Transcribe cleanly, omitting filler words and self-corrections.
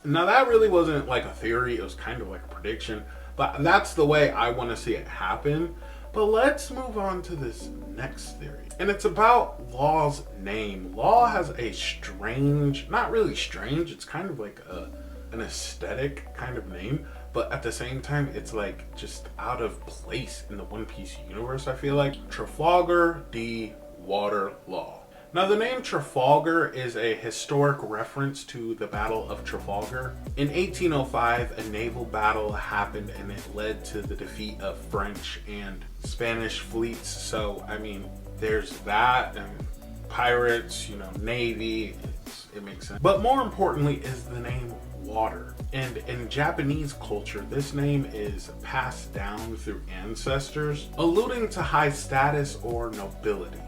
Now that really wasn't like a theory, it was kind of like a prediction, but that's the way I want to see it happen. But let's move on to this next theory. And it's about Law's name. Law has a strange, not really strange, it's kind of like an aesthetic kind of name, but at the same time, it's like just out of place in the One Piece universe, I feel like. Trafalgar D. Water Law. Now, the name Trafalgar is a historic reference to the Battle of Trafalgar. In 1805, a naval battle happened and it led to the defeat of French and Spanish fleets. So, I mean, there's that, and pirates, you know, navy, it makes sense. But more importantly is the name water. And in Japanese culture, this name is passed down through ancestors, alluding to high status or nobility.